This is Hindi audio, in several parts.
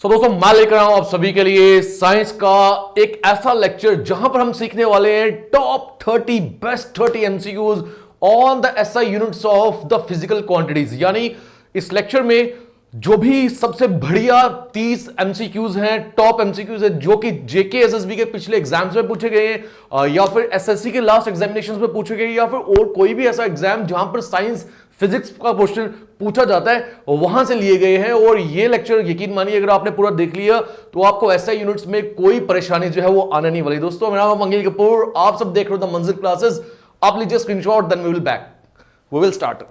दोस्तों मैं लेकर आऊं आप सभी के लिए साइंस का एक ऐसा लेक्चर जहां पर हम सीखने वाले हैं top 30 best 30 MCQs on the SI units of the physical quantities. यानी इस लेक्चर में जो भी सबसे बढ़िया 30 एमसीक्यूज हैं, टॉप एमसीक्यूज हैं, जो कि जेके एसएसबी के पिछले एग्जाम्स में पूछे गए हैं या फिर एसएससी के लास्ट एग्जामिनेशंस में पूछे गए, या फिर और कोई भी ऐसा एग्जाम जहां पर साइंस फिजिक्स का क्वेश्चन पूछा जाता है, वहां से लिए गए हैं। और ये लेक्चर यकीन मानिए अगर आपने पूरा देख लिया तो आपको एसआई यूनिट्स में कोई परेशानी जो है वो आने नहीं वाली। दोस्तों मेरा नाम अंकित कपूर, आप सब देख रहे हो द मंजिल क्लासेस। आप लीजिए screenshot, then we will back, we will start.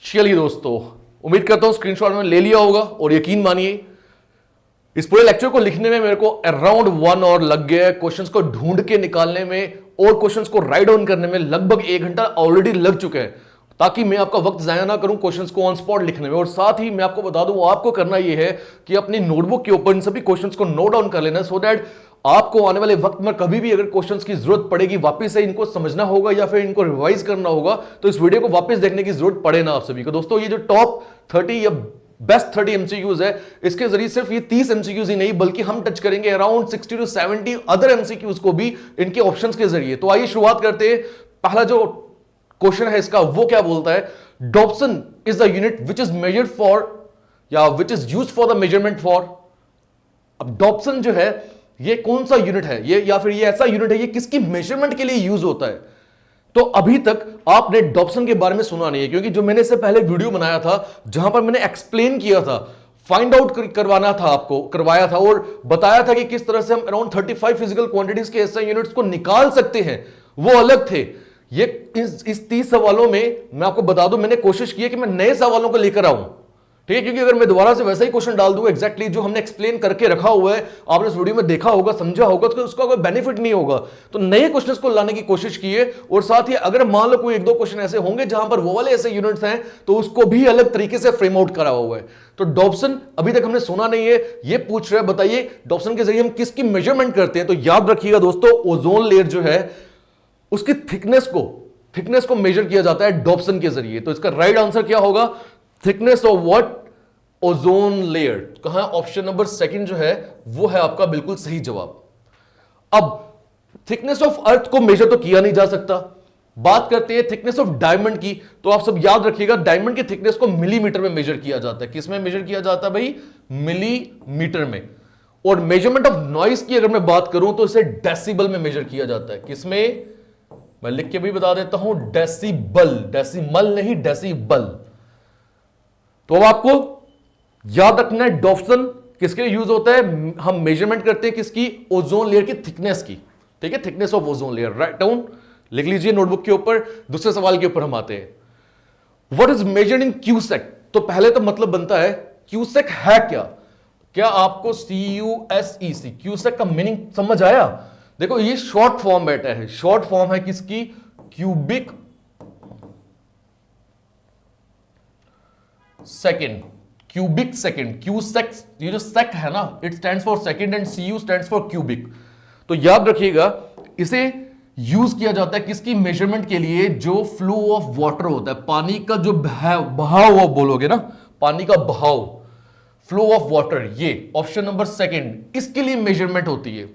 चलिए दोस्तों, उम्मीद करता हूं स्क्रीनशॉट में ले लिया होगा। और यकीन मानिए इस पूरे लेक्चर को लिखने में मेरे को अराउंड 1 आवर लग गया, क्वेश्चंस को ढूंढ के निकालने में और क्वेश्चंस को राइट डाउन करने में लगभग 1 घंटा ऑलरेडी लग चुका है, ताकि मैं आपका वक्त जाया ना करूं क्वेश्चंस को ऑन स्पॉट लिखने में। और साथ ही मैं आपको बता दूं, आपको करना यह है कि अपनी नोटबुक के ऊपर इन सभी क्वेश्चंस को नोट डाउन कर लेना, सो दैट आपको आने वाले वक्त में कभी भी अगर क्वेश्चंस की जरूरत पड़ेगी, वापस से इनको समझना होगा या फिर इनको रिवाइज करना होगा, तो इस वीडियो को वापस देखने की जरूरत पड़े ना आप सभी को। दोस्तों ये जो टॉप 30 या बेस्ट 30 एमसीक्यूज है, इसके जरिए सिर्फ ये 30 एमसीक्यूज ही नहीं बल्कि हम टच करेंगे अराउंड 60 to 70 अदर एमसीक्यूज को भी इनके ऑप्शंस के जरिए। तो आइए शुरुआत करते हैं। पहला जो क्वेश्चन है इसका वो क्या बोलता है, Dobson is the unit which is measured for या which is used for the measurement for. अब डॉप्सन जो है ये कौन सा यूनिट है, ये या फिर ये ऐसा यूनिट है, ये किसकी मेजरमेंट के लिए यूज होता है। तो अभी तक आपने डॉप्सन के बारे में सुना नहीं है, क्योंकि जो मैंने इससे पहले वीडियो बनाया था जहां पर मैंने एक्सप्लेन किया था, फाइंड आउट करवाना था, आपको करवाया था और बताया था कि किस तरह से हम अराउंड 35 फिजिकल क्वांटिटीज के ऐसे यूनिट्स को निकाल सकते हैं, वो अलग थे। ये इस 30 सवालों में मैं आपको बता दूं, मैंने कोशिश की है कि मैं नए सवालों को लेकर आऊं, ठीक है, क्योंकि अगर मैं दोबारा से वैसा ही क्वेश्चन डाल दूं एग्जैक्टली जो हमने एक्सप्लेन करके रखा हुआ है, आपने इस वीडियो में देखा होगा, समझा होगा, तो उसका कोई बेनिफिट नहीं होगा। तो नए क्वेश्चंस को लाने की कोशिश कीजिए। और साथ ही अगर मान लो कोई 1-2 क्वेश्चन ऐसे होंगे जहां पर वो वाले ऐसे यूनिट्स हैं, तो उसको भी अलग तरीके से फ्रेम आउट करा हुआ है। तो डॉप्सन अभी तक हमने सुना नहीं है, ये पूछ रहे हैं, बताइए डॉप्सन के जरिए हम किसकी मेजरमेंट करते हैं। तो याद रखिएगा दोस्तों, ओजोन लेयर जो है उसकी थिकनेस को मेजर किया जाता है डॉप्सन के जरिए। तो इसका राइट आंसर क्या होगा, thickness of what, ozone layer. कहां, ऑप्शन नंबर 2 जो है वो है आपका बिल्कुल सही जवाब। अब थिकनेस ऑफ अर्थ को मेजर तो किया नहीं जा सकता, बात करते हैं थिकनेस ऑफ डायमंड की। तो आप सब याद रखिएगा, डायमंड की थिकनेस को मिलीमीटर में मेजर किया जाता है। किस में मेजर किया जाता है भाई, मिलीमीटर में। और मेजरमेंट ऑफ नॉइस की अगर मैं बात करूं तो इसे डेसिबल में मेजर किया जाता है। किसमें, मैं लिख के भी बता देता हूं, डेसिबल, डेसिमल नहीं, डेसिबल। तो अब आपको याद रखना है डॉप्सन किसके लिए यूज होता है, हम मेजरमेंट करते हैं किसकी, ओजोन लेयर की थिकनेस की, ठीक है, thickness of ozone layer. Write down लिख लीजिए नोटबुक के ऊपर। दूसरे सवाल के ऊपर हम आते हैं, what is measured in cusec. तो पहले तो मतलब बनता है क्यूसेक है क्या आपको CUSEC क्यूसेक का मीनिंग समझ आया। देखो ये शॉर्ट फॉर्म बैठा है, शॉर्ट फॉर्म है किसकी, cubic second, cubic second, cusec, ये जो सेक है ना, it stands for second and CU stands for cubic. तो याद रखिएगा इसे यूज किया जाता है किसकी मेजरमेंट के लिए, जो फ्लो ऑफ वाटर होता है, पानी का जो बहाव आप बोलोगे ना, पानी का बहाव, फ्लो ऑफ वाटर, ये ऑप्शन नंबर 2 इसके लिए मेजरमेंट होती है।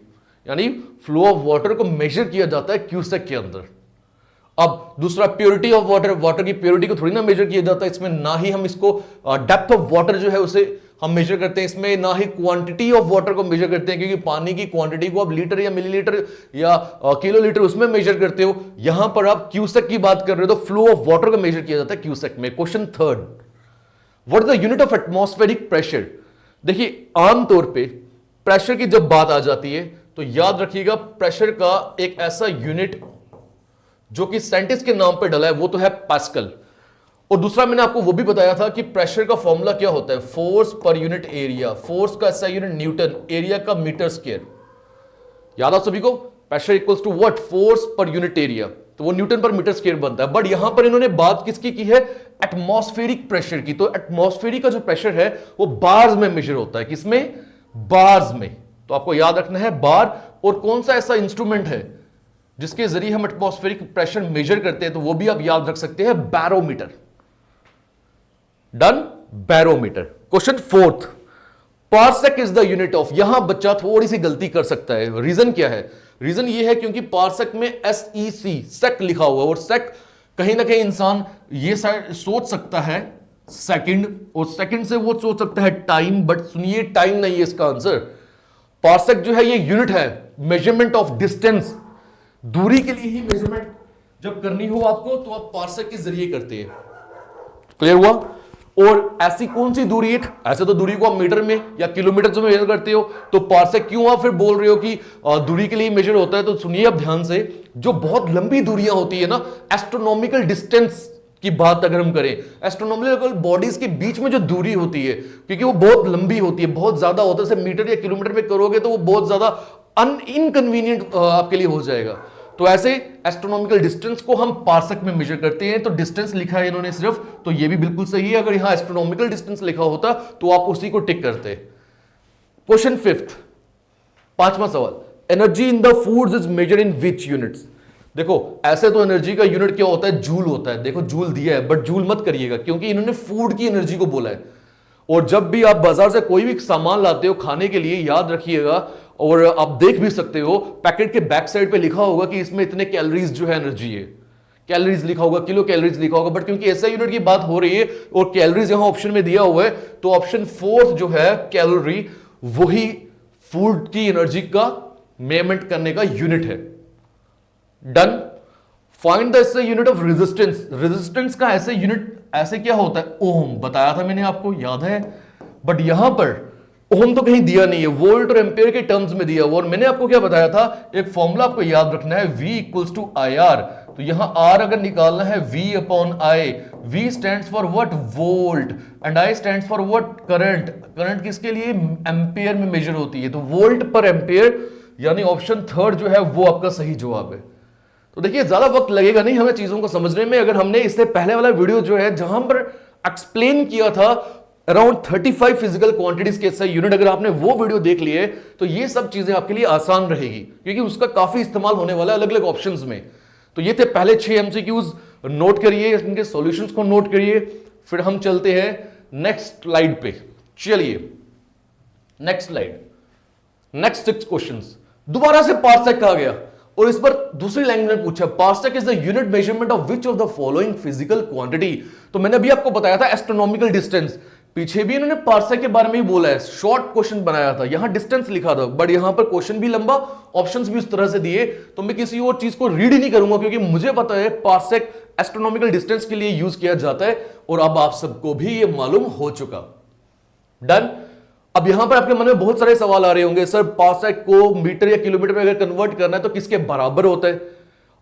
यानी फ्लो ऑफ वाटर को मेजर किया जाता है क्यूसेक के अंदर। अब दूसरा प्योरिटी ऑफ वाटर, वाटर की प्योरिटी को थोड़ी ना मेजर किया जाता है इसमें, ना ही हम इसको डेप्थ ऑफ वाटर जो है उसे हम मेजर करते हैं इसमें, ना ही क्वांटिटी ऑफ वाटर को मेजर करते हैं, क्योंकि पानी की क्वांटिटी को आप लीटर या मिलीलीटर या किलोलीटर उसमें मेजर करते हो। यहां पर आप क्यूसेक की बात कर रहे हो तो फ्लो ऑफ वाटर को मेजर किया जाता है क्यूसेक में। Question 3, what is the unit of atmospheric pressure. देखिए आमतौर पर प्रेशर की जब बात आ जाती है तो याद रखिएगा प्रेशर का एक ऐसा यूनिट जो कि साइंटिस्ट के नाम पर डला है वो तो है पास्कल। और दूसरा मैंने आपको वो भी बताया था कि प्रेशर का फॉर्मूला क्या होता है, फोर्स पर यूनिट एरिया, फोर्स का ऐसा यूनिट न्यूटन, एरिया का मीटर स्क्वायर। याद आप सभी को, pressure equals to what, force पर यूनिट एरिया, तो वो न्यूटन पर मीटर स्क्वायर बनता है। बट यहां पर इन्होंने बात किसकी की है, एटमॉस्फेरिक प्रेशर की। तो एटमॉस्फेरिक का जो प्रेशर है वो बार्स में मेजर होता है, किसमें, बार्स में। तो आपको याद रखना है बार। और कौन सा ऐसा इंस्ट्रूमेंट है जिसके जरिए हम एटमॉस्फेरिक प्रेशर मेजर करते हैं, तो वो भी आप याद रख सकते हैं, barometer. Done. Barometer. Question fourth, parsec is the unit of, यहां बच्चा थोड़ी सी गलती कर सकता है। रीजन क्या है? रीजन ये है क्योंकि पार्सेक में SEC सेक लिखा हुआ है, और सेक कहीं ना कहीं इंसान ये सोच सकता है सेकंड, और सेकंड से वो सोच सकता है टाइम, बट सुनिए टाइम नहीं है इसका आंसर। पार्सेक जो है ये यूनिट है मेजरमेंट ऑफ डिस्टेंस, दूरी के लिए ही मेजरमेंट जब करनी हो आपको तो आप पार्सेक के जरिए करते हैं। क्लियर हुआ? और ऐसी कौन सी दूरी है? ऐसे तो दूरी को आप मीटर में या किलोमीटर में मेजर करते हो, तो पार्सेक क्यों आप फिर बोल रहे हो कि दूरी के लिए मेजर होता है? तो सुनिए आप ध्यान से, जो बहुत लंबी दूरियां होती है ना, एस्ट्रोनॉमिकल डिस्टेंस की बात अगर हम करें, एस्ट्रोनॉमिकल बॉडीज के बीच में जो दूरी होती है, क्योंकि वो बहुत लंबी होती है, बहुत ज्यादा होता है, जैसे मीटर या किलोमीटर में करोगे तो वो बहुत ज्यादा इनकन्वीनियंट आपके लिए हो जाएगा। तो ऐसे एस्ट्रोनॉमिकल डिस्टेंस को हम पार्सेक में मेजर करते हैं। तो डिस्टेंस लिखा है इन्होंने सिर्फ, तो ये भी बिल्कुल सही है। अगर यहां एस्ट्रोनॉमिकल डिस्टेंस लिखा होता तो आप उसी को टिक करते। क्वेश्चन फिफ्थ, पांचवा सवाल, energy in the foods is measured in which units. देखो ऐसे तो एनर्जी का यूनिट क्या होता है? जूल होता है। देखो जूल दिया है, बट जूल मत करिएगा क्योंकि इन्होंने फूड की एनर्जी को बोला है। और जब भी आप बाजार से कोई भी सामान लाते हो खाने के लिए, याद रखिएगा, और आप देख भी सकते हो पैकेट के बैक साइड पे लिखा होगा कि इसमें इतने कैलोरीज जो है एनर्जी है, कैलोरीज लिखा होगा, किलो कैलोरीज लिखा होगा। बट क्योंकि ऐसा यूनिट की बात हो रही है और कैलोरीज यहां ऑप्शन में दिया हुआ है, तो ऑप्शन फोर्थ जो है कैलोरी, वही फूड की एनर्जी का मेजरमेंट करने का यूनिट है। डन। फाइंड द ऐसे यूनिट ऑफ रेजिस्टेंस। रेजिस्टेंस का ऐसे यूनिट ऐसे क्या होता है? ओम। बताया था मैंने आपको, याद है? बट यहां पर ओम तो कहीं दिया नहीं है, वोल्ट और एम्पेयर के टर्म्स में दिया हुआ। और मैंने आपको क्या बताया था? एक फॉर्मूला आपको याद रखना है, V इक्वल्स टू IR। तो यहां R अगर निकालना है, V upon I। V stands for what? Volt. And I stands for what? Current. Current किसके लिए? एम्पेयर में मेजर होती है, तो वोल्ट पर एम्पेयर, यानी ऑप्शन थर्ड जो है वो आपका सही जवाब है। तो देखिए ज्यादा वक्त लगेगा नहीं हमें चीजों को समझने में। अगर हमने इससे पहले वाला वीडियो जो है जहां पर एक्सप्लेन किया था अराउंड 35 फिजिकल क्वांटिटीज के SI यूनिट, अगर आपने वो वीडियो देख लिए तो ये सब चीजें आपके लिए आसान रहेगी, क्योंकि उसका काफी इस्तेमाल होने वाला है अलग अलग ऑप्शंस में। तो ये थे पहले 6 MCQs, नोट करिए, इनके सॉल्यूशंस को नोट करिए। फिर हम चलते हैं नेक्स्ट स्लाइड पे। चलिए नेक्स्ट स्लाइड, नेक्स्ट 6 क्वेश्चंस। दोबारा से पार्सेक कहा गया और इस पर दूसरी लैंग्वेज में पूछा, parsec is the unit measurement of which of the following physical quantity. तो मैंने अभी आपको बताया था एस्ट्रोनॉमिकल डिस्टेंस, पीछे भी इन्होंने पार्सेक के बारे में ही बोला है, शॉर्ट क्वेश्चन बनाया था, यहां डिस्टेंस लिखा था, बट यहां पर क्वेश्चन भी लंबा, ऑप्शंस भी उस तरह से दिए। तो मैं किसी और चीज को रीड ही नहीं करूंगा क्योंकि मुझे पता है पार्सेक एस्ट्रोनॉमिकल डिस्टेंस के लिए यूज किया जाता है, और अब आप सबको भी ये मालूम हो चुका। डन। अब यहां पर आपके मन में बहुत सारे सवाल आ रहे होंगे, सर पार्सेक को मीटर या किलोमीटर में अगर कन्वर्ट करना है तो किसके बराबर होता है?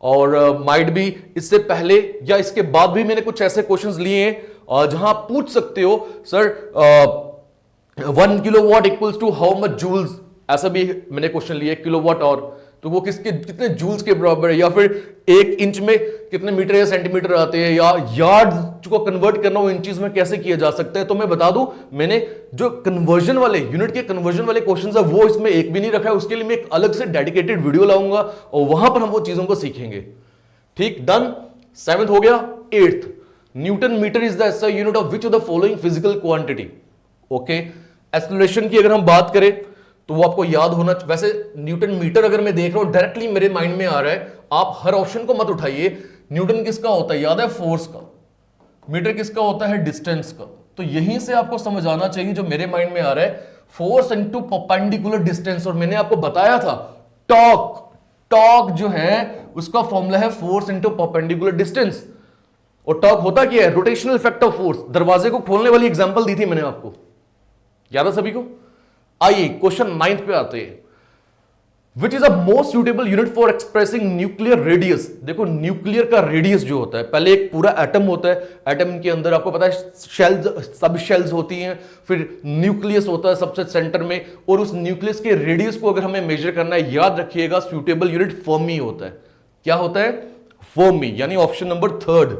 और माइट भी इससे पहले या इसके बाद भी मैंने कुछ ऐसे क्वेश्चंस लिए हैं जहां आप पूछ सकते हो, sir 1 kilowatt equals to how much joules, ऐसा भी मैंने क्वेश्चन लिए किलोवाट, और तो वो किसके कितने जूल्स के बराबर है, या फिर 1 इंच में कितने मीटर या सेंटीमीटर आते हैं, या यार्ड्स को कन्वर्ट करना वो इंचेस में कैसे किया जा सकता है। तो मैं बता दूं, मैंने जो कन्वर्जन वाले यूनिट के कन्वर्जन वाले क्वेश्चंस है वो इसमें एक भी नहीं रखा है, उसके लिए मैं एक अलग से डेडिकेटेड वीडियो लाऊंगा और वहां पर हम वो चीजों को सीखेंगे। ठीक, डन। 7th हो गया। 8th, newton metre is the SI unit of which of the following physical quantity. Okay, acceleration की अगर हम बात करें तो वो आपको याद होना, वैसे न्यूटन मीटर अगर मैं देख रहा हूं डायरेक्टली मेरे माइंड में आ रहा है, आप हर ऑप्शन को मत उठाइए। न्यूटन किसका होता है? याद है? फोर्स का। मीटर किसका होता है? डिस्टेंस का। तो यहीं से आपको समझ आना चाहिए जो मेरे माइंड में आ रहा है, फोर्स इनटू परपेंडिकुलर डिस्टेंस। और मैंने आपको बताया था टॉर्क, टॉर्क जो है उसका फॉर्मूला है फोर्स इनटू परपेंडिकुलर डिस्टेंस। और टॉर्क होता क्या है? Rotational effect of force. दरवाजे को खोलने वाली एग्जांपल दी थी मैंने आपको, याद है सभी को? आइए क्वेश्चन 9th पे आते हैं। Which is a most suitable unit for expressing nuclear radius. देखो न्यूक्लियर का रेडियस जो होता है, पहले एक पूरा एटम होता है, एटम के अंदर आपको पता है शेल्स, सब शेल्स होती हैं, फिर न्यूक्लियस होता है सबसे सेंटर में, और उस न्यूक्लियस के रेडियस को अगर हमें मेजर करना है, याद रखिएगा सुटेबल यूनिट फर्मी होता है। क्या होता है? फर्मी, यानी ऑप्शन नंबर 3rd।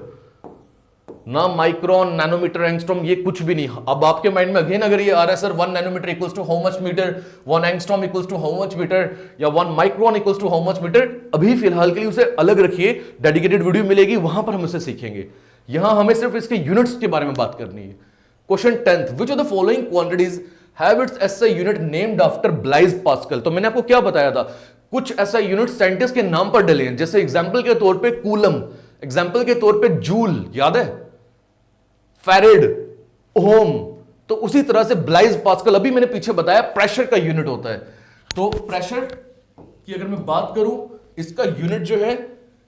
ना माइक्रोन, नैनोमीटर, एंगस्ट्रॉम, ये कुछ भी नहीं। अब आपके माइंड में अगेन अगर ये आ रहा है sir 1 nanometre equals to how much metre, 1 angstrom equals to how much metre, या 1 micron equals to how much metre, अभी फिलहाल के लिए उसे अलग रखिए, डेडिकेटेड वीडियो मिलेगी वहां पर हम उसे सीखेंगे। यहां हमें सिर्फ इसके यूनिट्स के बारे में बात करनी है। Question 10th, which of the following quantities have its SI unit named after Blaise Pascal. तो मैंने आपको क्या बताया था, कुछ एसआई यूनिट साइंटिस्ट के नाम पर डले हैं, जैसे एग्जांपल के तौर पे कूलम, एग्जांपल के तौर पे जूल, याद है, फैरेड, ओम। तो उसी तरह से ब्लाइज पास्कल, अभी मैंने पीछे बताया, प्रेशर का यूनिट होता है। तो प्रेशर की अगर मैं बात करूं, इसका यूनिट जो है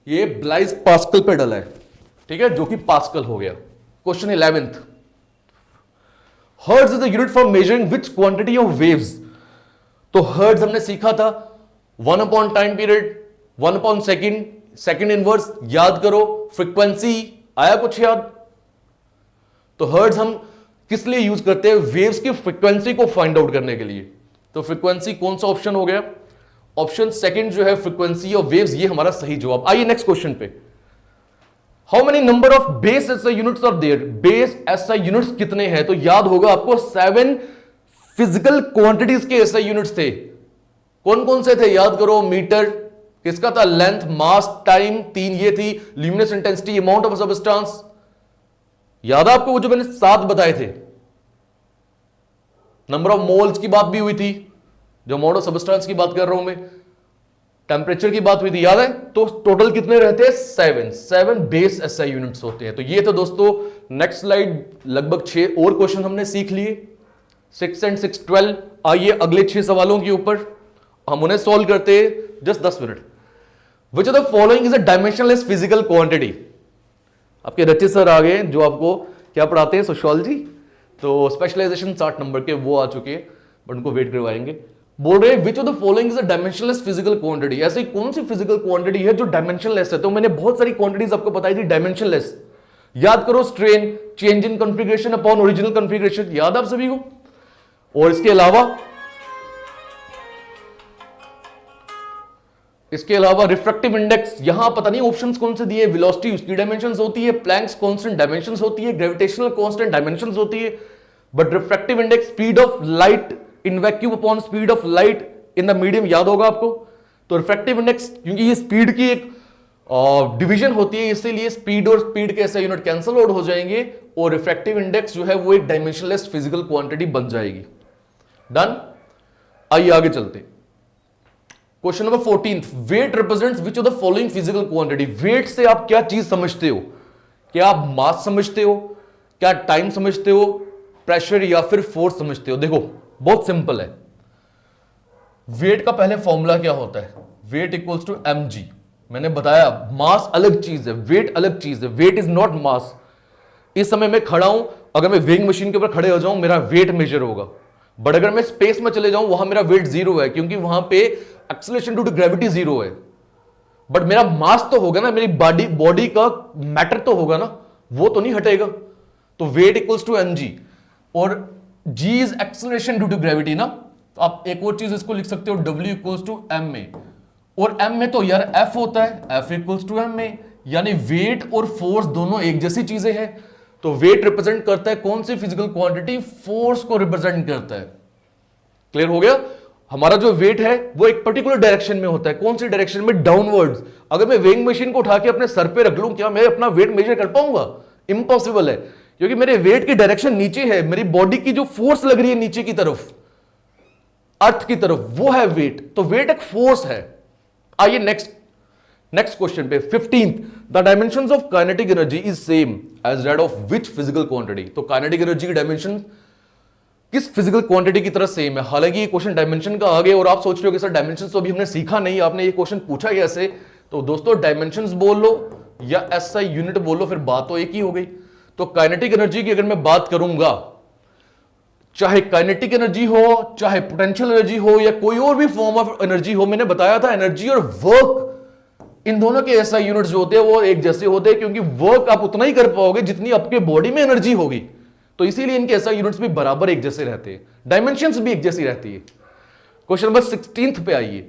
ये ब्लाइज पास्कल पे डला है, ठीक है, जो कि पास्कल हो गया। Question 11th, hertz is the unit for measuring which quantity of waves. तो हर्ट्ज हमने सीखा था 1 upon time period, 1 upon second, second inverse, याद करो। फ्रीक्वेंसी आया कुछ याद? तो हर्ट्ज हम किस लिए यूज करते हैं? वेव्स की फ्रीक्वेंसी को फाइंड आउट करने के लिए। तो फ्रीक्वेंसी कौन सा ऑप्शन हो गया? ऑप्शन सेकंड जो है फ्रीक्वेंसी ऑफ वेव्स, ये हमारा सही जवाब। आइए नेक्स्ट क्वेश्चन पे, how many number of base SI units are there. Base SI units कितने हैं? तो याद होगा आपको 7 फिजिकल क्वांटिटीज के एसआई यूनिट्स थे। कौन कौन से थे याद करो? मीटर, किसका था? लेंथ, मास, टाइम, 3 ये थी, luminous intensity, amount of substance. याद है आपको वो जो मैंने 7 बताए थे? नंबर ऑफ मोल्स की बात भी हुई थी, जो अमाउंट ऑफ सबस्टेंस की बात कर रहा हूं मैं, टेंपरेचर की बात हुई थी, याद है? तो टोटल कितने रहते हैं? 7 बेस एसआई यूनिट्स होते हैं। तो ये तो दोस्तों नेक्स्ट स्लाइड, लगभग 6 और क्वेश्चन हमने सीख लिए, 6 and 6 12। आइए अगले 6 सवालों के ऊपर हम उन्हें सॉल्व करते हैं, just 10 minute. Which of the following is a dimensionless physical quantity. आपके रचित सर आ गए, जो आपको क्या पढ़ाते हैं? सोशियोलॉजी। तो स्पेशलाइजेशन 60 नंबर के वो आ चुके हैं, बट उनको वेट करवाएंगे। बोल रहे हैं विच of the following is a dimensionless physical quantity. ऐसी कौन सी फिजिकल क्वांटिटी है जो डायमेंशनलेस है? तो मैंने बहुत सारी क्वांटिटीज आपको बताई थी डायमेंशनलेस। याद करो, strain, change in configuration upon original configuration, याद आप सभी को? और इसके अलावा रिफ्रैक्टिव इंडेक्स, यहां पता नहीं ऑप्शंस कौन से दिए, वेलोसिटी उसकी डायमेंशंस होती है, प्लैंक्स कांस्टेंट डायमेंशंस होती है, ग्रेविटेशनल कांस्टेंट डायमेंशंस होती है, but refractive index speed of light in vacuum upon speed of light in the medium, याद होगा आपको? तो रिफ्रैक्टिव इंडेक्स, क्योंकि ये स्पीड की एक डिवीजन होती है, इसीलिए स्पीड और स्पीड के ऐसे यूनिट कैंसिल आउट हो जाएंगे, और रिफ्रैक्टिव इंडेक्स जो है वो एक डायमेंशनलेस फिजिकल क्वांटिटी बन जाएगी। डन। आइए आगे चलते। Question number 14, weight represents which of the following physical quantity. Weight से आप क्या चीज समझते हो? क्या आप मास समझते हो? क्या टाइम समझते हो? प्रेशर या फिर फोर्स समझते हो? देखो बहुत सिंपल है। वेट का पहले फॉर्मूला क्या होता है? Weight equals to mg। मैंने बताया मास अलग चीज है, वेट अलग चीज है। Weight is not mass. इस समय मैं खड़ा हूं, अगर मैं वेइंग मशीन के ऊपर खड़े हो जाऊं, मेरा वेट मेजर होगा, बट अगर मैं स्पेस में चले जाऊं, वहां मेरा वेट 0 है, क्योंकि वहां पे एक्सेलरेशन ड्यू टू ग्रेविटी 0 है। बट मेरा मास तो होगा ना, मेरी बॉडी का मैटर तो होगा ना, वो तो नहीं हटेगा। तो वेट इक्वल्स टू mg, और g is acceleration due to gravity ना। तो आप एक और चीज इसको लिख सकते हो, w इक्वल्स टू ma, और m में तो यार f होता है, f इक्वल्स टू ma, यानी वेट और फोर्स दोनों एक जैसी चीजें हैं। तो वेट रिप्रेजेंट करता है कौन सी फिजिकल क्वांटिटी? फोर्स को रिप्रेजेंट करता है। क्लियर हो गया? हमारा जो वेट है वो एक पर्टिकुलर डायरेक्शन में होता है। कौन सी डायरेक्शन में? डाउनवर्ड्स। अगर मैं वेइंग मशीन को उठा के अपने सर पे रख लूं, क्या मैं अपना वेट मेजर कर पाऊंगा? इम्पॉसिबल है, क्योंकि मेरे वेट की डायरेक्शन नीचे है। मेरी बॉडी की जो फोर्स लग रही है नीचे की तरफ, अर्थ की तरफ, वो है वेट। तो वेट एक फोर्स है। आइए नेक्स्ट क्वेश्चन पे, 15th, the dimensions of kinetic energy is same as that of which physical quantity. तो काइनेटिक एनर्जी की डायमेंशन किस फिजिकल क्वांटिटी की तरह सेम है? हालांकि ये क्वेश्चन डायमेंशन का आ गया, और आप सोच रहे हो कि सर डायमेंशन तो अभी हमने सीखा नहीं, आपने ये क्वेश्चन पूछा कैसे? तो दोस्तों डायमेंशंस बोल लो या एसआई यूनिट बोल लो, फिर बात तो एक ही हो गई। तो काइनेटिक एनर्जी की अगर मैं बात करूंगा, चाहे काइनेटिक एनर्जी हो, चाहे पोटेंशियल एनर्जी हो, या कोई और भी फॉर्म ऑफ एनर्जी हो, मैंने बताया था एनर्जी और वर्क, इन दोनों के एसआई यूनिट्स जो होते हैं वो एक जैसे होते हैं, क्योंकि वर्क आप उतना ही कर पाओगे जितनी आपके बॉडी में एनर्जी होगी। तो इसीलिए इनके एसआई यूनिट्स भी बराबर एक जैसे रहते हैं, डायमेंशंस भी एक जैसी रहती है। क्वेश्चन नंबर 16 पे आइए,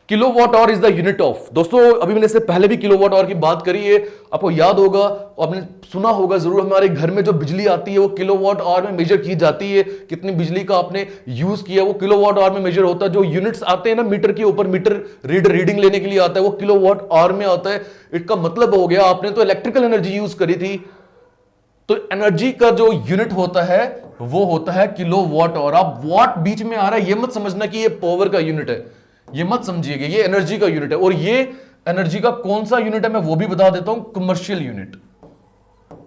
kilowatt hour is the unit of. दोस्तों अभी मैंने इससे पहले भी किलोवाट आवर की बात करी है, आपको याद होगा, आपने सुना होगा जरूर, हमारे घर में जो बिजली आती है वो किलोवाट आवर में मेजर की जाती है। कितनी बिजली का आपने यूज किया वो किलोवाट आवर में मेजर होता है। जो यूनिट्स आते हैं ना मीटर के ऊपर, मीटर रीडिंग लेने के लिए आता है, वो किलोवाट आवर में आता है। इसका मतलब हो गया आपने तो इलेक्ट्रिकल एनर्जी यूज करी थी, तो एनर्जी का जो यूनिट होता है वो होता है किलो वॉट। और आप वॉट बीच में आ रहा है, ये मत समझना कि ये पावर का यूनिट है, ये मत समझिएगा, ये एनर्जी का यूनिट है। और ये एनर्जी का कौन सा यूनिट है मैं वो भी बता देता हूं, कमर्शियल यूनिट।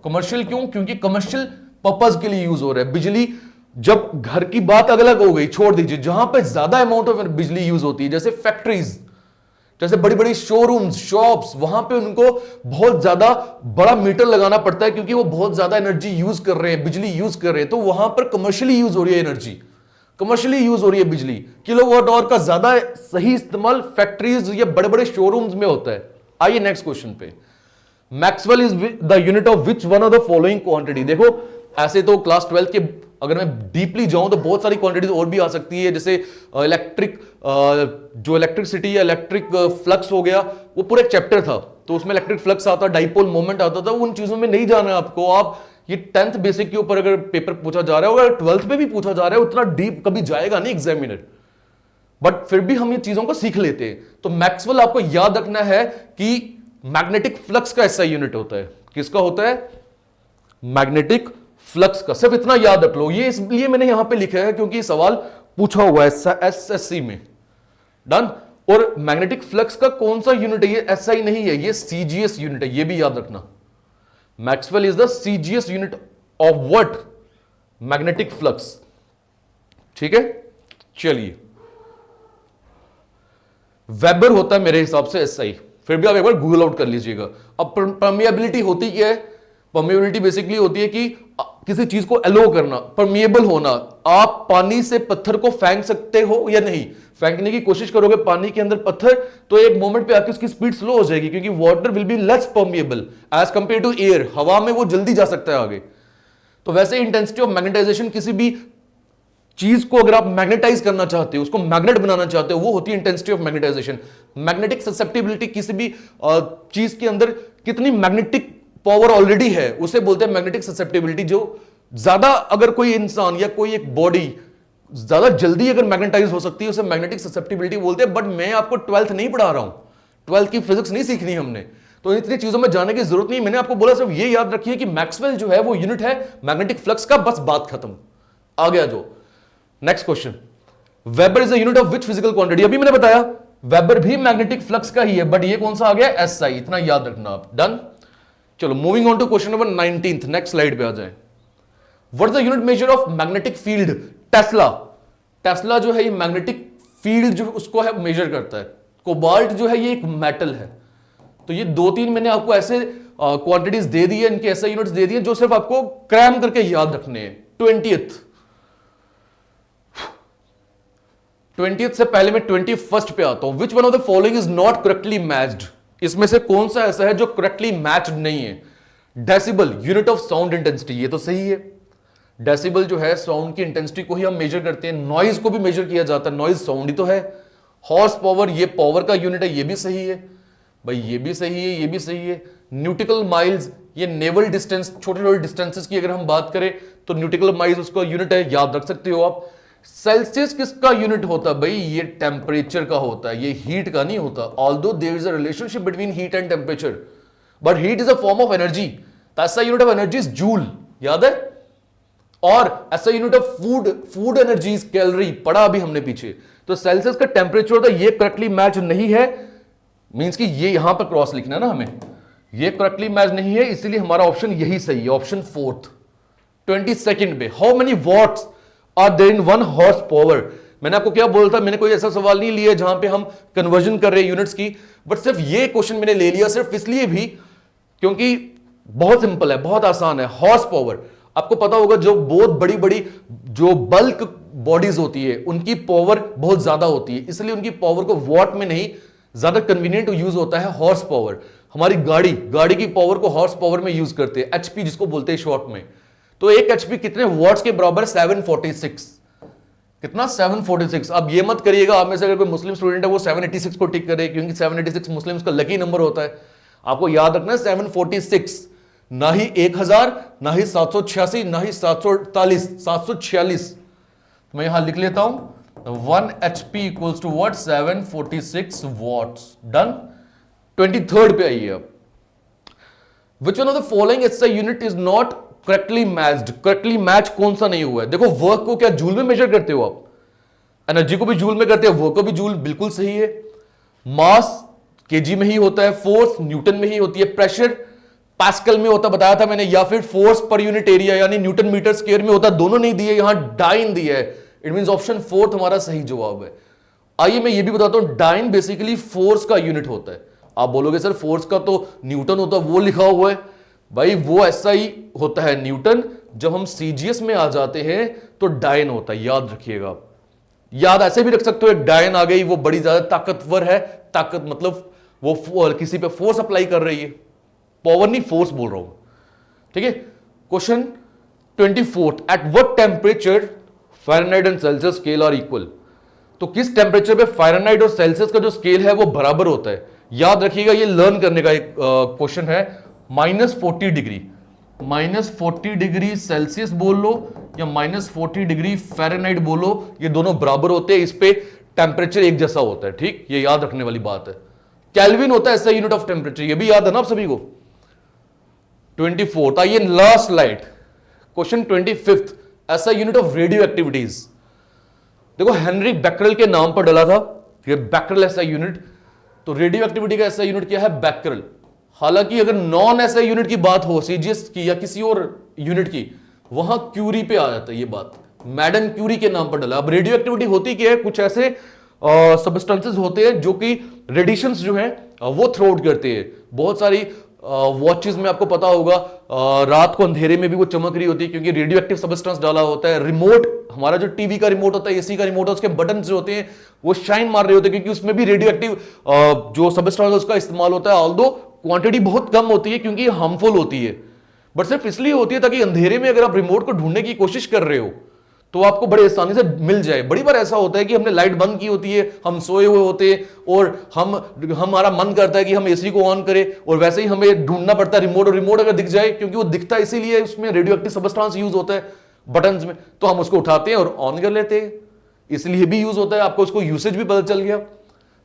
कमर्शियल क्यों? क्योंकि कमर्शियल पर्पज के लिए यूज हो रहा है। बिजली, जब घर की बात अलग हो गई, छोड़ दीजिए, जहां पे ज्यादा अमाउंट ऑफ बिजली यूज होती है, जैसे फैक्ट्रीज, जैसे बड़ी बड़ी शोरूम्स, शॉप्स, वहां पे उनको बहुत ज्यादा बड़ा मीटर लगाना पड़ता है क्योंकि वो बहुत ज्यादा एनर्जी यूज कर रहे हैं, बिजली यूज कर रहे हैं। तो वहां पर कमर्शियली यूज हो रही है एनर्जी, कमर्शियली यूज हो रही है बिजली। किलोवाट आवर का ज्यादा सही इस्तेमाल फैक्ट्रीज या बड़े बड़े शोरूम्स में होता है। आइए नेक्स्ट क्वेश्चन पे। Maxwell is the unit of which one of the following quantity. देखो ऐसे तो क्लास 12 के अगर मैं डीपली जाऊं तो बहुत सारी क्वांटिटीज और भी आ सकती है, जैसे इलेक्ट्रिक, जो इलेक्ट्रिसिटी या इलेक्ट्रिक फ्लक्स हो गया, वो पूरा एक चैप्टर था, तो उसमें इलेक्ट्रिक फ्लक्स आता, डाइपोल मोमेंट आता था। उन चीजों में नहीं जाना है आपको। आप ये 10th बेसिक के ऊपर अगर पेपर पूछा जा रहा है, अगर 12th पे भी पूछा जा रहा है, उतना डीप कभी जाएगा नहीं एग्जामिनर, बट फिर भी हम ये चीजों को सीख लेते हैं। तो मैक्सवेल आपको याद रखना है कि मैग्नेटिक फ्लक्स का ऐसा यूनिट होता है। किसका होता है? मैग्नेटिक फ्लक्स का। सिर्फ इतना याद रख लो। ये इसलिए मैंने यहां पे लिखा है क्योंकि सवाल पूछा हुआ है एसएससी में। डन। और मैग्नेटिक फ्लक्स का कौन सा यूनिट है? ये एसआई नहीं है, ये सीजीएस यूनिट है, ये भी याद रखना। Maxwell is the CGS unit of what? Magnetic flux. ठीक है, चलिए। वेबर होता है मेरे हिसाब से एसआई, फिर भी आप एक बार गूगल आउट कर लीजिएगा। अब परमिएबिलिटी होती क्या है? परमिएबिलिटी बेसिकली होती है कि किसी चीज को एलो करना, परमिएबल होना। आप पानी से पत्थर को फेंक सकते हो या नहीं? फेंकने की कोशिश करोगे पानी के अंदर पत्थर, तो एक मोमेंट पे आके उसकी स्पीड स्लो हो जाएगी, क्योंकि water will be less permeable as compare to air. हवा में वो जल्दी जा सकता है आगे। तो वैसे इंटेंसिटी ऑफ मैग्नेटाइजेशन, किसी भी चीज को अगर आप मैग्नेटाइज करना चाहते हो, उसको मैग्नेट बनाना चाहते हो, वो होती है intensity of magnetization. Magnetic susceptibility, किसी भी चीज के अंदर कितनी मैग्नेटिक पावर ऑलरेडी है, उसे बोलते हैं मैग्नेटिक ससेप्टिबिलिटी। जो ज्यादा अगर कोई इंसान या कोई एक बॉडी ज्यादा जल्दी अगर मैग्नेटाइज हो सकती है, उसे मैग्नेटिक ससेप्टिबिलिटी बोलते हैं। बट मैं आपको 12th नहीं पढ़ा रहा हूं, 12th की फिजिक्स नहीं सीखनी हमने, तो इतनी चीजों में जाने की जरूरत नहीं। मैंने आपको बोला सिर्फ ये याद रखिए कि मैक्सवेल जो है वो यूनिट है मैग्नेटिक फ्लक्स का, बस बात खत्म। आ गया जो next question. Weber is the unit of which physical quantity? अभी मैंने बताया वेबर भी मैग्नेटिक फ्लक्स का ही है, बट ये कौन सा आ गया? एसआई। इतना याद रखना आप। डन। चलो moving on to question number 19। Next slide पे आ जाए। What is the unit measure of magnetic field? Tesla. Tesla जो है ये मैग्नेटिक फील्ड जो उसको है मेजर करता है। कोबाल्ट जो है ये एक मेटल है। तो ये 2-3 मैंने आपको ऐसे क्वांटिटीज दे दी है, इनके ऐसे यूनिट्स दे दिए जो सिर्फ आपको क्रैम करके याद रखने हैं। 20th से पहले मैं 21st पे आता हूं। विच one of the following is not correctly matched? इसमें से कौन सा ऐसा है जो करेक्टली मैच्ड नहीं है? Decibel, unit of sound intensity, ये तो सही है। डेसिबल जो है साउंड की इंटेंसिटी को ही हम मेजर करते हैं। नॉइज को भी मेजर किया जाता है, नॉइज साउंड ही तो है। हॉर्स पावर, ये पावर का यूनिट है, ये भी सही है भाई, ये भी सही है, ये भी सही है। न्यूटिकल माइल्स, ये नेवल डिस्टेंस, छोटे छोटे डिस्टेंसेस की अगर हम बात करें तो न्यूटिकल माइल्स उसका यूनिट है, याद रख सकते हो आप। सेल्सियस किसका यूनिट होता है भाई? ये टेम्परेचर का होता है, ये हीट का नहीं होता। Although there is a relationship between heat and temperature, but heat is a form of energy. ऐसा unit of energy is joule, याद है। और ऐसा unit of food energy is calorie, पढ़ा अभी हमने पीछे। तो सेल्सियस का टेम्परेचर होता है, ये करेक्टली मैच नहीं है, मींस कि ये यहां पर क्रॉस लिखना है ना हमें, ये करेक्टली मैच नहीं है, इसलिए हमारा ऑप्शन यही सही है, ऑप्शन 4th। 22nd पे, how many watts are there in 1 horsepower? मैंने आपको क्या बोला था, मैंने कोई ऐसा सवाल नहीं लिया जहां पे हम कन्वर्जन कर रहे हैं यूनिट्स की, बट सिर्फ ये क्वेश्चन मैंने ले लिया सिर्फ इसलिए भी क्योंकि बहुत सिंपल है, बहुत आसान है। हॉर्स पावर आपको पता होगा, जो बहुत बड़ी बड़ी जो बल्क बॉडीज होती है उनकी पावर बहुत ज्यादा होती है, इसलिए उनकी पावर को वॉट में नहीं, ज्यादा कन्वीनियंट यूज होता है हॉर्स पावर। हमारी गाड़ी की पावर को हॉर्स पावर में यूज करते हैं, एचपी जिसको बोलते हैं शॉर्ट में। तो एक एचपी कितने वॉट्स के बराबर? 746। कितना? 746। अब ये मत करिएगा आप में से अगर कोई मुस्लिम स्टूडेंट है वो 786 को टिक करे, क्योंकि 786 मुस्लिम्स का लकी नंबर होता है। आपको याद रखना है 746, ना ही 1000, ना ही 786, ना ही 748, 746। मैं यहां लिख लेता हूं 1 HP equals to what? 746 watts. Done. 23rd पे आइए अब। Which one of the following SI unit is not correctly matched, correctly match कौन सा नहीं हुआ है? देखो वर्क को क्या जूल में मेजर करते हो आप? एनर्जी को भी जूल में करते हो, वर्क को भी जूल, बिल्कुल सही है। मास केजी में ही होता है, फोर्स न्यूटन में ही होती है, प्रेशर पास्कल में होता, बताया था मैंने, या फिर फोर्स पर यूनिट एरिया यानी न्यूटन मीटर स्क्वायर में होता। दोनों नहीं दिए, यहां डाइन दिया है। इट मींस ऑप्शन फोर्थ हमारा सही जवाब है। आइए मैं ये भी बताता हूं, डाइन बेसिकली फोर्स का यूनिट होता है। आप बोलोगे सर फोर्स का तो न्यूटन होता है, वो लिखा हुआ है। भाई वो ऐसा ही होता है न्यूटन, जब हम सीजीएस में आ जाते हैं तो डाइन होता है, याद रखिएगा। याद ऐसे भी रख सकते हो, एक डायन आ गई, वो बड़ी ज्यादा ताकतवर है। ताकत मतलब वो किसी पे फोर्स अप्लाई कर रही है, पावर नहीं फोर्स बोल रहा हूं, ठीक है। Question 24, at what temperature Fahrenheit and Celsius scale are equal? तो किस टेम्परेचर पे फ़ारेनहाइट और सेल्सियस का जो स्केल है वो बराबर होता है? याद रखिएगा, ये लर्न करने का एक क्वेश्चन है। -40 डिग्री, -40 डिग्री सेल्सियस बोल लो या -40 डिग्री फ़ारेनहाइट बोलो, ये दोनों बराबर होते हैं। इस पे टेम्परेचर एक जैसा होता है, ठीक, ये याद रखने वाली बात है। केल्विन होता है ऐसा यूनिट ऑफ टेम्परेचर, ये भी याद है ना आप सभी को। 24, आइए लास्ट स्लाइड, क्वेश्चन 25, ऐसा यूनिट ऑफ रेडियो एक्टिविटीज। देखो हेनरी बैकरल के नाम पर डला था ये बैकरल ऐसा यूनिट। तो रेडियो एक्टिविटी का ऐसा यूनिट क्या है? बैकरल। हालांकि अगर नॉन ऐसा यूनिट की बात हो, सीजीएस की या किसी और यूनिट की, वहां क्यूरी पे आ जाता है ये बात, मैडम क्यूरी के नाम पर डला। अब रेडियो एक्टिविटी होती क्या है? कुछ ऐसे सब्सटेंसेस होते हैं जो कि रेडिएशंस जो हैं वो थ्रो आउट करते हैं। बहुत सारी वॉचेस में आपको पता होगा रात को अंधेरे में भी वो चमक रही होती है क्योंकि रेडियो एक्टिव सब्सटेंस डाला होता है। रिमोट, हमारा जो टीवी का रिमोट होता है, एसी का रिमोट है, उसके बटन जो होते हैं वो शाइन मार रहे होते हैं क्योंकि उसमें भी रेडियो एक्टिव जो सब्सटेंस है उसका इस्तेमाल होता है। ऑल्दो क्वांटिटी बहुत कम होती है क्योंकि हार्मफुल होती है, बट सिर्फ इसलिए होती है ताकि अंधेरे में अगर आप रिमोट को ढूंढने की कोशिश कर रहे हो तो आपको बड़े आसानी से मिल जाए। बड़ी बार ऐसा होता है कि हमने लाइट बंद की होती है, हम सोए हुए होते हैं और हमारा मन करता है कि हम एसी को ऑन करें और वैसे ही हमें ढूंढना पड़ता है रिमोट, और रिमोट अगर दिख जाए, क्योंकि वो दिखता इसीलिए उसमें रेडियो एक्टिव सब्सटेंस यूज होता है बटन्स में, तो हम उसको उठाते हैं और ऑन कर लेते हैं, इसलिए भी यूज होता है। आपको उसको यूसेज भी पता चल गया।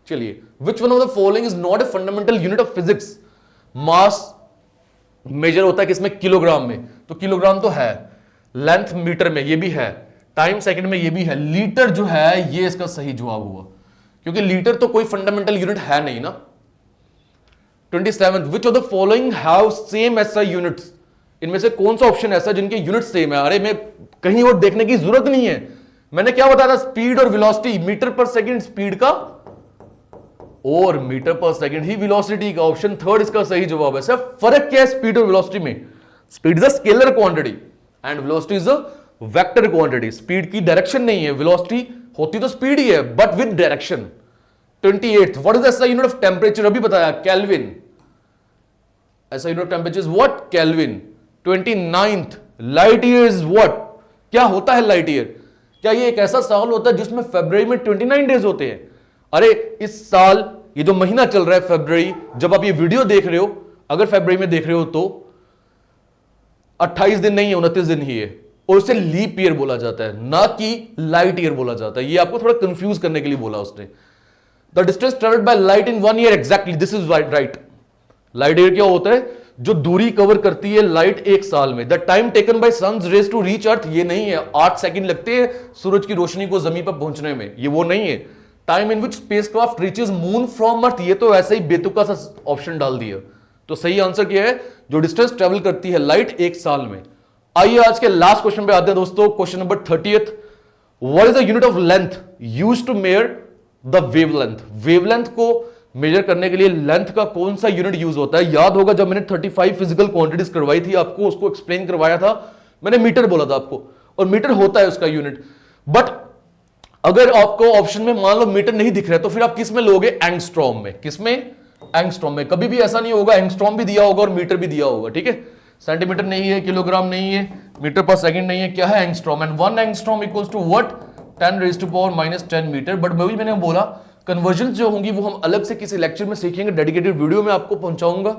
चलिए, which one of the following is not a fundamental unit of physics? Mass measure होता है किसमें? किलोग्राम में, तो किलोग्राम तो है। लेंथ मीटर में, ये भी है। टाइम सेकंड में, ये भी है। लीटर जो है ये इसका सही जवाब हुआ क्योंकि लीटर तो कोई फंडामेंटल यूनिट है नहीं ना। 27, विच of the following have same SI units? इनमें से कौन सा ऑप्शन ऐसा जिनके यूनिट सेम है? अरे मैं कहीं और देखने की जरूरत नहीं है, मैंने क्या बताया था? स्पीड और वेलोसिटी, मीटर पर सेकंड स्पीड का और मीटर पर सेकंड ही वेलोसिटी का। ऑप्शन थर्ड इसका सही जवाब है। सिर्फ फर्क क्या है स्पीड और वेलोसिटी में? Speed is a scalar quantity and velocity is a vector quantity. Speed की डायरेक्शन नहीं है, वेलोसिटी होती तो स्पीड ही है but with direction. 28, what is ऐसा यूनिट ऑफ टेम्परेचर? अभी बताया, केल्विन। ऐसा unit of temperature is what? Kelvin. 29, light year is what? क्या होता है लाइट ईयर? क्या ये एक ऐसा साल होता है जिसमें फरवरी में 29 डेज होते हैं? अरे इस साल ये जो महीना चल रहा है फरवरी, जब आप ये वीडियो देख रहे हो, अगर फरवरी में देख रहे हो तो 28 दिन नहीं है, 29 दिन ही है, और उसे लीप ईयर बोला जाता है, ना कि लाइट ईयर बोला जाता है। ये आपको थोड़ा कंफ्यूज करने के लिए बोला उसने। The distance travelled by light in 1 year, exactly this is right. Light year क्या होता है? जो दूरी कवर करती है लाइट एक साल में। The time taken by sun's rays to reach earth, ये नहीं है 8 सेकंड लगते हैं सूरज की रोशनी को जमीन पर पहुंचने में, ये वो नहीं है। Time in which spacecraft reaches moon from earth, ये तो ऐसे ही बेतुका सा ऑप्शन डाल दिया। तो सही आंसर क्या है? जो डिस्टेंस ट्रेवल करती है लाइट एक साल में। आइए आज के लास्ट क्वेश्चन पे आते हैं दोस्तों, question number 30th। What is the unit of length used to measure the wavelength? Wavelength को मेजर करने के लिए लेंथ का कौन सा यूनिट यूज होता है? याद होगा जब मैंने 35 फिजिकल क्वांटिटीज करवाई थी आपको, उसको एक्सप्लेन करवाया था, मैंने मीटर बोला था आपको, और मीटर होता है उसका यूनिट। बट अगर आपको ऑप्शन में मान लो मीटर नहीं दिख रहा है तो फिर आप किस में लोगे? एंगस्ट्रॉम में। किस में? एंगस्ट्रॉम में। कभी भी ऐसा नहीं होगा, एंगस्ट्रॉम भी दिया होगा और मीटर भी दिया होगा, ठीक है। सेंटीमीटर नहीं है, किलोग्राम नहीं है, मीटर पर सेकंड नहीं है, क्या है? Angstrom. And 1 angstrom equals to what? 10 raise to power -10 metre. But मैंने बोला कन्वर्जन जो होंगी वो हम अलग से किसी लेक्चर में सीखेंगे, डेडिकेटेड वीडियो में आपको पहुंचाऊंगा।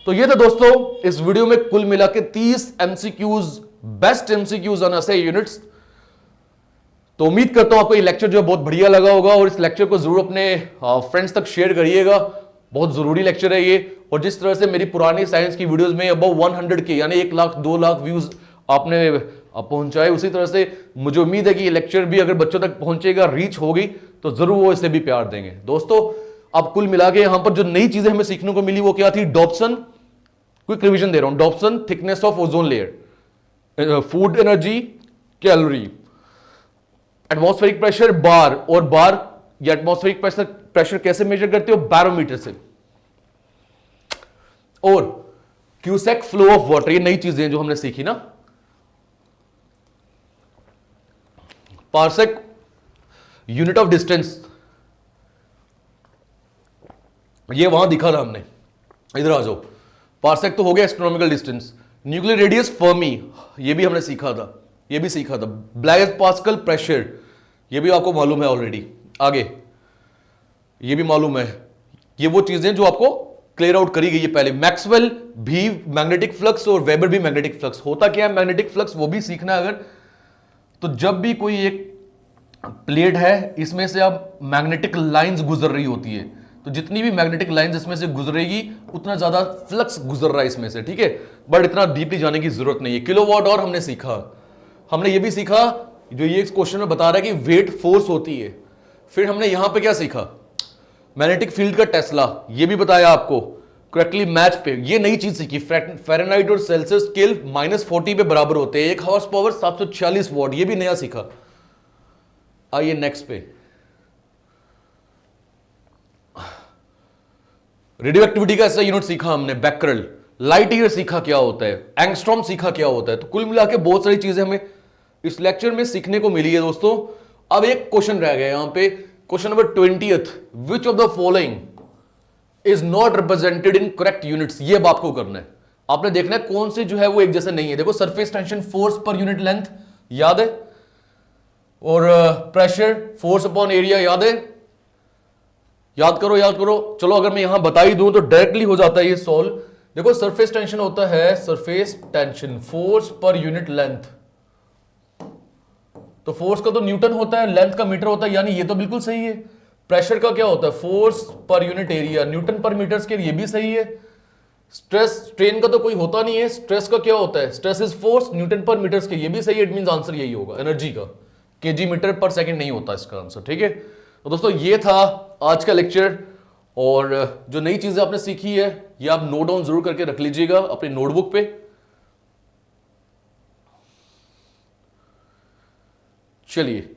तो ये था दोस्तों इस वीडियो में कुल मिला के 30 MCQs, best MCQs on SI units. तो उम्मीद करता हूं आपको ये लेक्चर जो बहुत बढ़िया लगा होगा और इस लेक्चर को जरूर अपने फ्रेंड्स तक शेयर करिएगा, बहुत जरूरी लेक्चर है ये। और जिस तरह से मेरी पुरानी साइंस की वीडियोस में अबव 100 के यानी 1 लाख 2 लाख व्यूज आपने पहुंचाए, उसी तरह से मुझे उम्मीद है कि ये लेक्चर भी अगर बच्चों तक पहुंचेगा, रीच होगी, तो जरूर वो इसे भी प्यार देंगे। दोस्तों अब कुल मिला के यहां पर जो नई चीजें हमें सीखने को मिली वो क्या थी? डॉप्सन, क्विक रिवीजन दे रहा हूं, Dobson, thickness of ozone layer, food energy, calorie, atmospheric pressure bar, और बार या एटमॉस्फेरिक प्रेशर कैसे मेजर करते हो? बैरोमीटर से, और क्यूसेक फ्लो ऑफ वाटर, ये नई चीजें जो हमने सीखी ना। पार्सेक यूनिट ऑफ डिस्टेंस, ये वहां दिखा था हमने, इधर आ जाओ। पार्सेक तो हो गया astronomical distance. Nuclear radius Fermi, ये भी हमने सीखा था, ये भी सीखा था। ब्लाइस पास्कल प्रेशर, ये भी आपको मालूम है ऑलरेडी। आगे ये भी मालूम है, ये वो चीजें जो आपको क्लियर आउट करी गई है पहले। मैक्सवेल भी मैग्नेटिक फ्लक्स और वेबर भी मैग्नेटिक फ्लक्स। होता क्या है मैग्नेटिक फ्लक्स, वो भी सीखना है अगर, तो जब भी कोई एक प्लेट है, इसमें से अब मैग्नेटिक लाइंस गुजर रही होती है, तो जितनी भी मैग्नेटिक लाइंस इसमें से गुजरेगी उतना ज्यादा फ्लक्स गुजर रहा है इसमें से, ठीक है। बट इतना डीपली जाने की जरूरत नहीं है। किलोवाट और हमने सीखा, हमने ये भी सीखा जो ये क्वेश्चन में बता रहा है कि वेट फोर्स होती है। फिर हमने यहां पे क्या सीखा? मैग्नेटिक फील्ड का टेस्ला, ये भी बताया आपको करेक्टली मैच पे। ये नई चीज सीखी, फ़ारेनहाइट और सेल्सियस स्केल -40 पे बराबर होते हैं, 1 हॉर्स पावर 746 वॉट, ये भी नया सीखा। आइए नेक्स्ट पे, रेडियो एक्टिविटी का ऐसा यूनिट सीखा हमने, बैकरल। लाइट ईयर सीखा क्या होता है, एंगस्ट्रॉम सीखा क्या होता है। तो कुल मिला के बहुत सारी चीजें हमें इस लेक्चर में सीखने को मिली है दोस्तों। अब एक क्वेश्चन रह गया यहां पे, question number 20th, which of the following is not represented in correct units. ये अब आपको करना है, आपने देखना है कौन से जो है वो एक जैसे नहीं है। देखो सरफेस टेंशन फोर्स पर यूनिट लेंथ याद है, और प्रेशर फोर्स अपॉन एरिया याद है। याद करो याद करो। चलो अगर मैं यहां बता ही दूं तो डायरेक्टली हो जाता है ये सॉल्व। देखो सरफेस टेंशन होता है, सरफेस टेंशन फोर्स पर यूनिट लेंथ, तो फोर्स का तो न्यूटन होता है, लेंथ का मीटर होता है, यानी ये तो बिल्कुल सही है। प्रेशर का क्या होता है? फोर्स पर यूनिट एरिया, न्यूटन पर मीटर स्क्वायर, ये भी सही है। स्ट्रेस स्ट्रेन का तो कोई होता नहीं है, स्ट्रेस का क्या होता है? स्ट्रेस इज फोर्स न्यूटन पर मीटर स्क्वायर, ये भी सही है। इट मींस आंसर यही होगा। एनर्जी का केजी मीटर पर सेकंड नहीं होता इसका आंसर, ठीक है। तो दोस्तों ये था आज का लेक्चर, और जो नई चीजें आपने सीखी है ये आप नोट डाउन जरूर करके रख लीजिएगा अपनी नोटबुक पे। चलिए,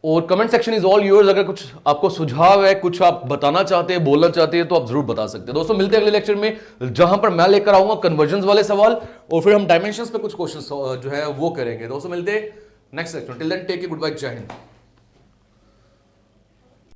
और comment section is all yours. अगर कुछ आपको सुझाव है, कुछ आप बताना चाहते हैं, बोलना चाहते हैं, तो आप जरूर बता सकते हैं। दोस्तों मिलते हैं अगले लेक्चर में, जहां पर मैं लेकर आऊंगा कन्वर्जन्स वाले सवाल, और फिर हम डायमेंशंस पे कुछ क्वेश्चंस जो है वो करेंगे। दोस्तों मिलते हैं next lecture. Till then take care, good bye, जय हिंद।